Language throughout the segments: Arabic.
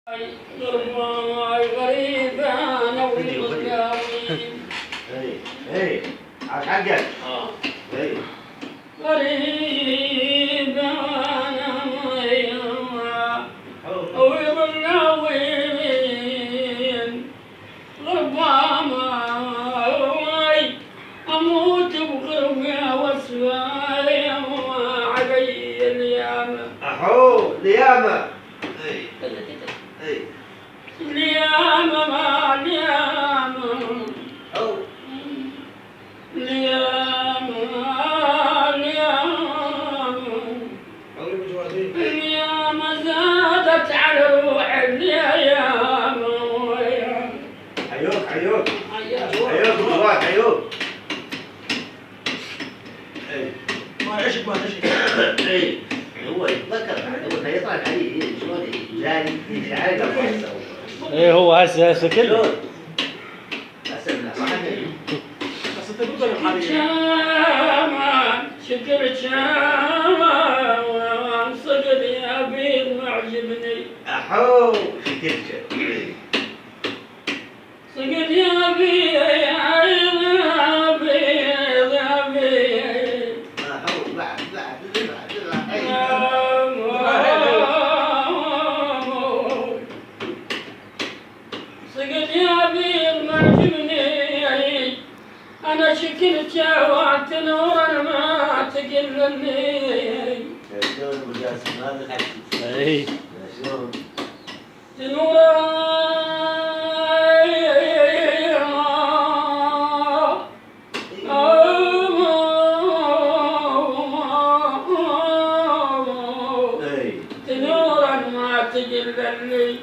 غريب انا والقاوي اي عاش حقك اي غريب انا والقاويين ربما اموت بقربي واسواي علي الياما احو الياما اي الياما ما الياما احو الياما زادت على روح الياما حيوك حيوك بالواحد حيوك ما عشق اي هو يتذكر بعد هو يطلع عليه شلون جاري يجي على قفصه ايه هو هسه كله هسه من صحته بس انت تقول الحالي شاما شكر شاما صقد يا بيض معجبني احو شكلك صقد يا بيض يا بيض يا بيض احو بعد صقد يا بيض معجبني أنا شكلت وعدت نورا ما تقلني شلون ابو جاسم هذا الحكي ايه شلون نورا نورا ما تقلني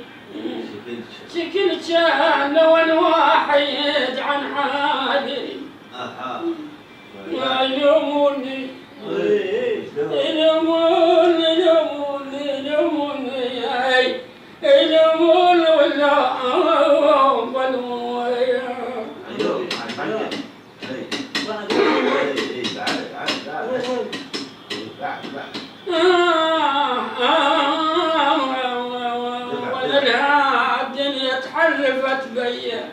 شكلت لو الواحد عن حالي يلوموني يلوموني ولا الدنيا تحلفت بيا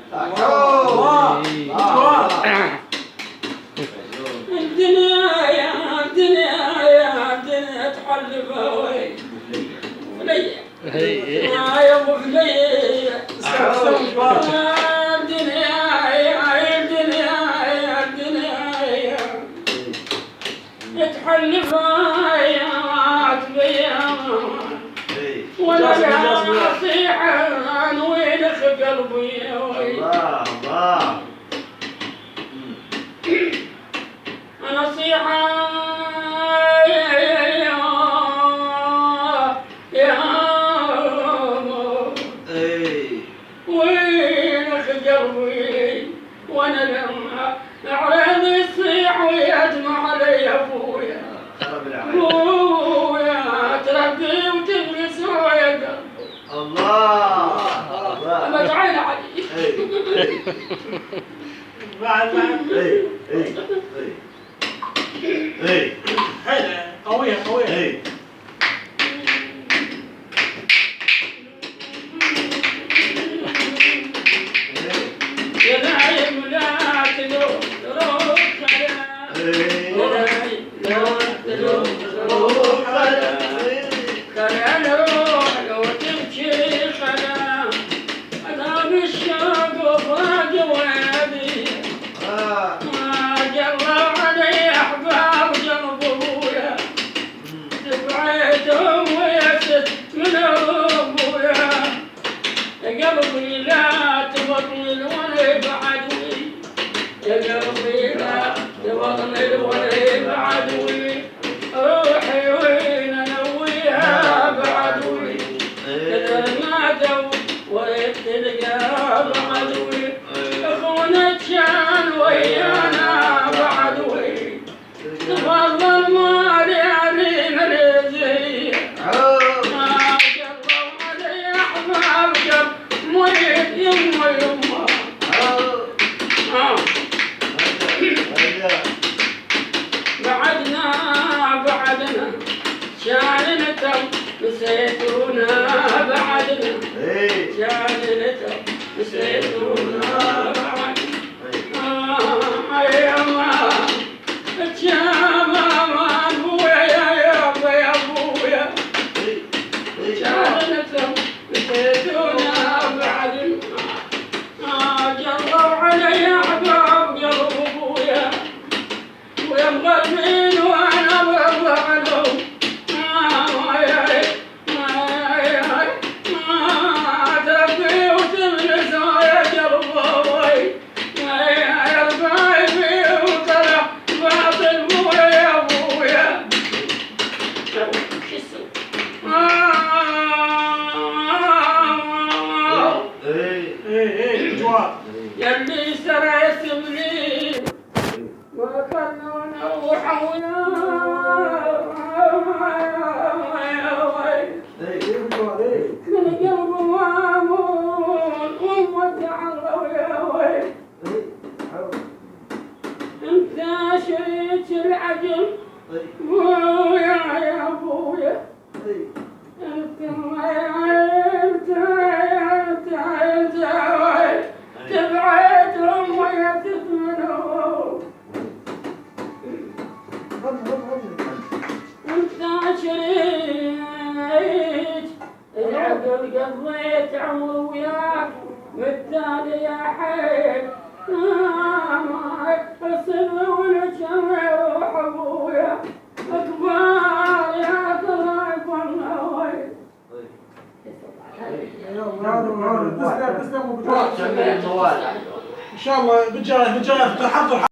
الدنيا تحلف وي فليا يا ابو فليا الدنيا تحلف بيا ولا نصيحة وين قلبي الله نصيحة وين قلبي وانا لما عرض يصيح ويدمع علي ابويا تربي وتجلس ويا قلبي الله ما تعين علي قوية يا نايم لا تلوم خلال روح لو تمشي خلال أذهب الشوق وفراق وادي ما جرى علي أحباب جنب أبويا دفعتهم ويست من أبويا يا قلبي لا تبطل ولا بعدوي يا قلبي لا تبطل ولا بعدوي روحي وين انويها بعدوي تتنادوا ويتلقى بعدوي اخونا كان ويانا بعدوي تفضل مالي علينا الرزق ما جروا علي احباب جر مريد يما بعدنا شعرنا نسيتونا بعدنا يلي سريت مني ما كنا نروح ويا من قلب مامون ومودع الله يا ويل انت شريت العجل ويا يا ابويا انت تبعتهم ويا تثمنهم انت شريت العقل قضيت عمر وياك بالتالي يا حي ما الصدر والجمع يروح ابويا اكبر يا ضرب والنوي تسلم تسلم ان شاء الله بتجاهل حضر